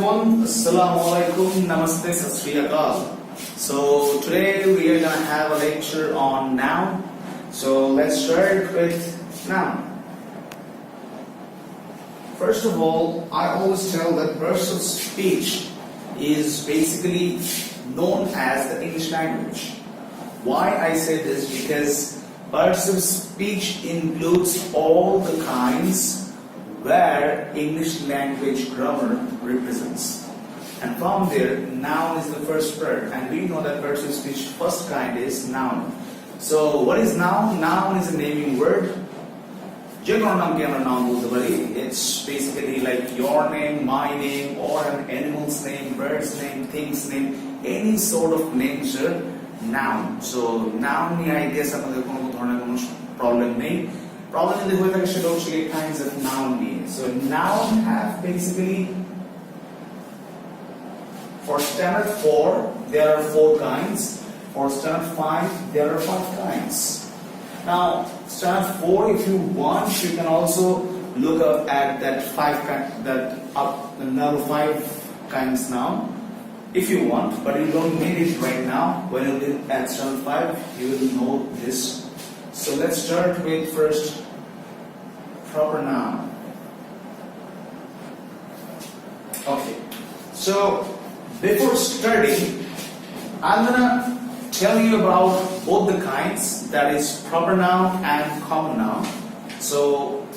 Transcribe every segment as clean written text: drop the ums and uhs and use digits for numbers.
everyone, Assalamu alaikum, Namaste, Sat Sri Akal. So today we are gonna have a lecture on noun. So let's start with noun. First of all, I always tell that burst of speech is basically known as the English language. Why I say this? Because burst of speech includes all the kinds where English language grammar represents. And from there, noun is the first word. And we know that burst of speech first kind is noun. So what is noun? Noun is a naming word. It's basically like your name, my name, or an animal's name, bird's name, thing's name, any sort of names are noun. So noun, I guess problem name. Problem in the way that should actually kinds of noun mean. So noun have basically, for standard 4 there are 4 kinds. For standard 5 there are 5 kinds. Now standard 4, if you want, you can also look up at that 5 kind, the number 5 kinds noun if you want, but you don't need it right now. When you look at standard 5, you will know this. So let's start with first proper noun. Okay, so before starting, I'm gonna tell you about both the kinds, that is proper noun and common noun. So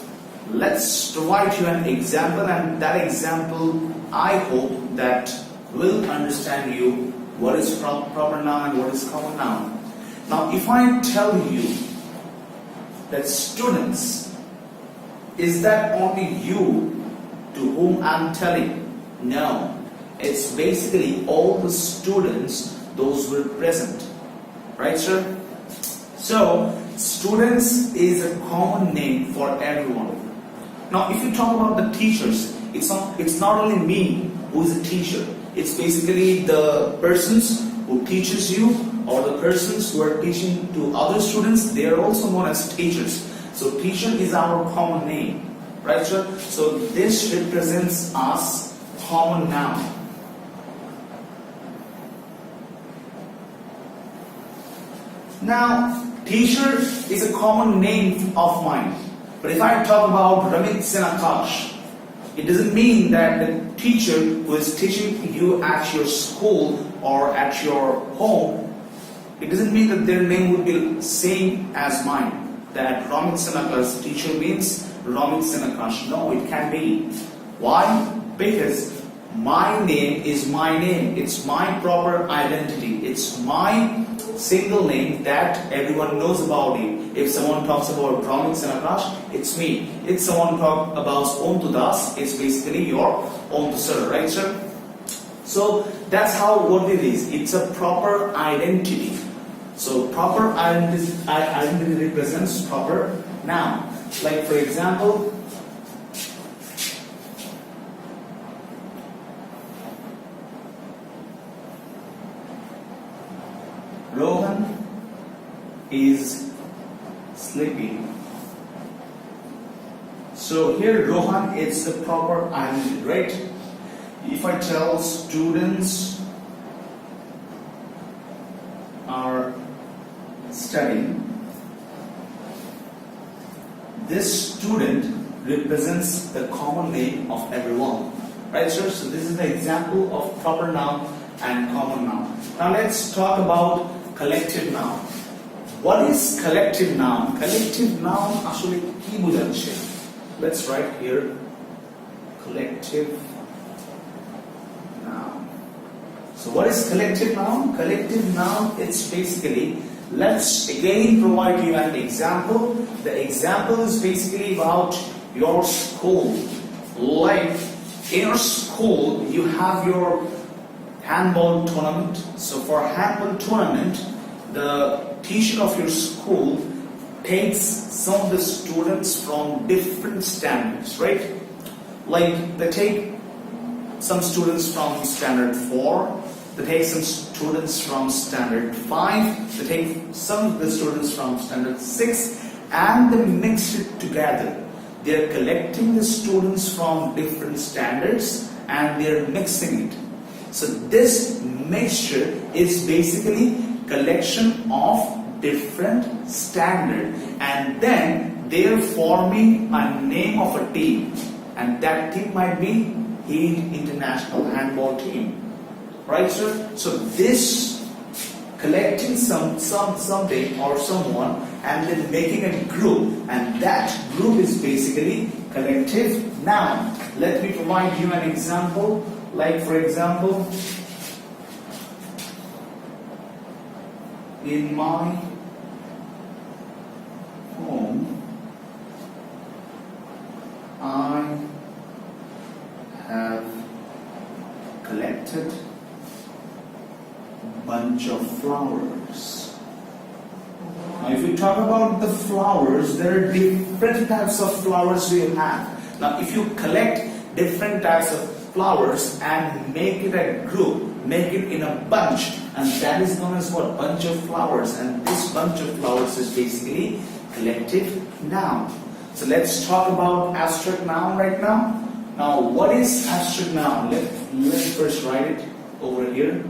let's provide you an example, and that example I hope that will understand you what is proper noun and what is common noun. Now if I tell you that students, is that only you to whom I'm telling? No, it's basically all the students, those who are present, right sir? So students is a common name for everyone. Now if you talk about the teachers, it's not only me who is a teacher, it's basically the persons who teaches you, or the persons who are teaching to other students, they are also known as teachers. So teacher is our common name, right sir? So this represents us common noun. Now teacher is a common name of mine, but if I talk about Ramit Sinakash, it doesn't mean that the teacher who is teaching you at your school or at your home, it doesn't mean that their name would be same as mine. That Ramit Sinaka's teacher means Ramit Sinakash. No, it can't be. Why? Because my name is my name. It's my proper identity. It's my single name that everyone knows about you. If someone talks about Ramit Sinakash, it's me. If someone talks about Ontu Das, it's basically your Ontu sir, right sir? So that's how what it is. It's a proper identity. So proper identity represents proper noun. Like for example, Rohan is sleeping. So here Rohan is the proper identity, right? If I tell students are studying, this student represents the common name of everyone, right sir? So this is the example of proper noun and common noun. Now let's talk about collective noun. What is collective noun? Collective noun actually ki bujhacche? Let's write here collective noun. So what is collective noun? Collective noun, it's basically, let's again provide you an example. The example is basically about your school. Like in your school, you have your handball tournament. So for handball tournament, the teacher of your school takes some of the students from different standards, right? Like they take some students from standard 4, they take some students from standard 5, they take some of the students from standard 6, and they mix it together. They are collecting the students from different standards and they're mixing it. So this mixture is basically collection of different standard, and then they're forming a name of a team, and that team might be Heat International Handball Team, right, sir? So this collecting something or someone and then making a group, and that group is basically collective noun. Let me provide you an example. Like for example, in my home I have collected bunch of flowers. Now if we talk about the flowers, there are different types of flowers we have. Now if you collect different types of flowers and make it a group, make it in a bunch, and that is known as what? Bunch of flowers. And this bunch of flowers is basically collective noun. So let's talk about abstract noun right now. Now what is abstract noun? Let's first write it over here.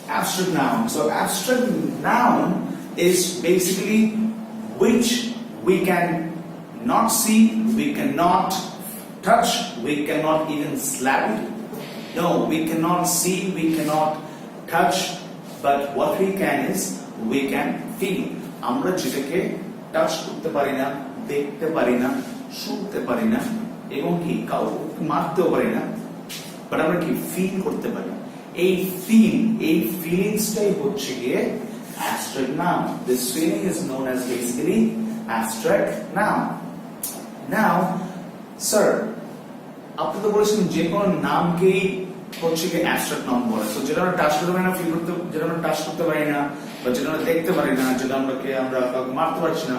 Abstract noun. So abstract noun is basically which we can not see, we cannot touch, we cannot even slap it. No, we cannot see, we cannot touch, but what we can is we can feel. আমরা যেটাকে touch করতে পারি না, দেখতে পারি না, শুনতে পারি না, এবং কি কাউকে মারতেও পারি না, বাট আমরা কি ফিল করতে পারি। এই ফিলিংসটাই হচ্ছে গিয়ে abstract noun. This feeling is known as basically abstract noun. Now, sir, আপনি তো বলেছেন যে কোনো নামকেই হচ্ছে কি abstract noun বলে। সো যেটা আমরা টাচ করতে পারি না, ফিল করতে, যেটা আমরা টাচ করতে পারি না, বা যেটা আমরা দেখতে পারি না, যেটা আমরা কাউকে মারতে পারছি না,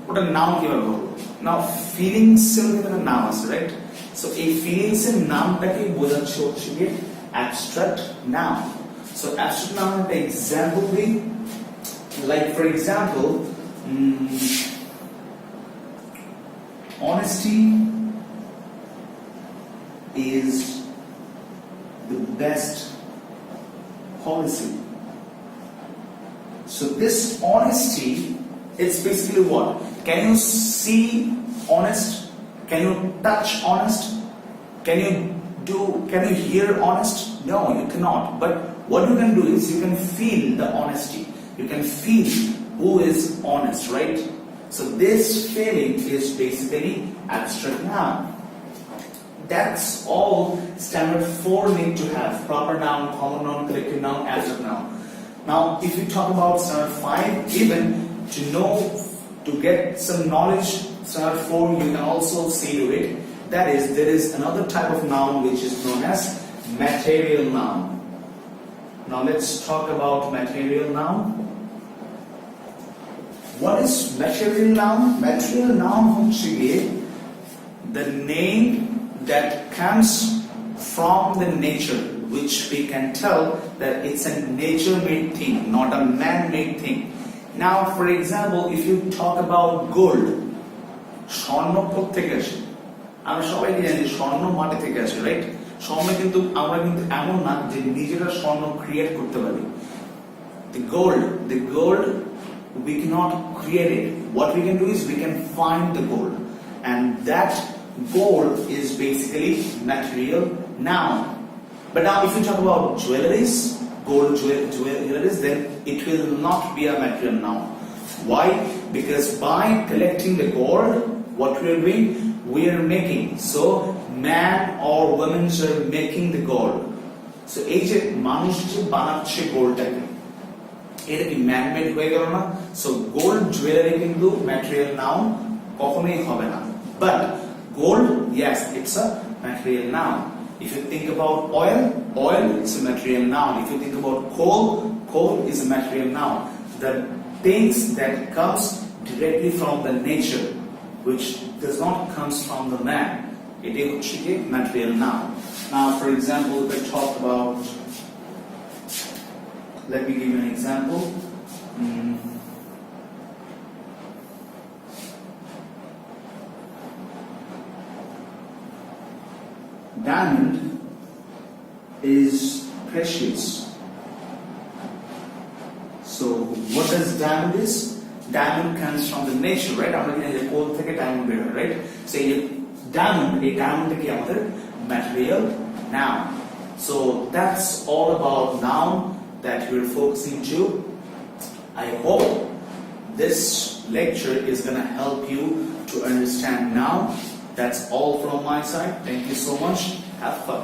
ওটা নাউন কিভাবে বলবো? নাও ফিলিংস এর মধ্যে নাম আছে, রাইট? সো এই ফিলিংস এর নামটাকে বোঝাচ্ছে হচ্ছে কি abstract noun. So abstract noun একটা এক্সাম্পল দিই, like for example, honesty is the best policy. So this honesty is basically what? Can you see honest? Can you touch honest? Can you hear honest? No, you cannot. But what you can do is you can feel the honesty. You can feel who is honest, right? So this feeling is basically abstract noun. That's all standard 4 need to have: proper noun, common noun, collective noun, abstract noun. Now if you talk about standard 5, even to know, to get some knowledge, standard 4 you can also see to it. That is, there is another type of noun which is known as material noun. Now let's talk about material noun. What is material noun? Material noun হচ্ছে গিয়ে the name that comes from the nature, which we can tell that it's a nature-made thing, not a man-made thing. Now, for example, if you talk about gold, স্বর্ণ কোত্থেকে আসে? আমরা সবাই জানি স্বর্ণ মাটি থেকে আসে, রাইট? স্বর্ণ কিন্তু আমরা কিন্তু এমন না যে নিজেরা স্বর্ণ ক্রিয়েট করতে পারি। The gold we cannot create it. What we can do is we can find the gold, and that gold is basically material noun. But now if you talk about jewelries, gold jewelries, then it will not be a material noun. Why? Because by collecting the gold, what we are doing, we are making. So man or women are making the gold. So এই যে মানুষ যে বানাচ্ছে গোল্ডটাকে, এটা কি man made হয়ে গেল না? সো গোল্ড জুয়েলারি কিন্তু ম্যাটেরিয়াল নাউন কখনোই হবে না। But gold, yes, it's a material noun. If you think about oil is a material noun. If you think about coal is a material noun. The things that comes directly from the nature, which does not comes from the man, it is a material noun. Now, for example, if I talk about, let me give you an example. diamond is precious. So what does diamond is? Diamond comes from the nature, right? আমরা জানি যে কোল থেকে diamond বের হয়, right? So এই diamond কি আমাদের material noun. So that's all about noun that we're focusing to. I hope this lecture is going to help you to understand noun. That's all from my side. Thank you so much. Have fun.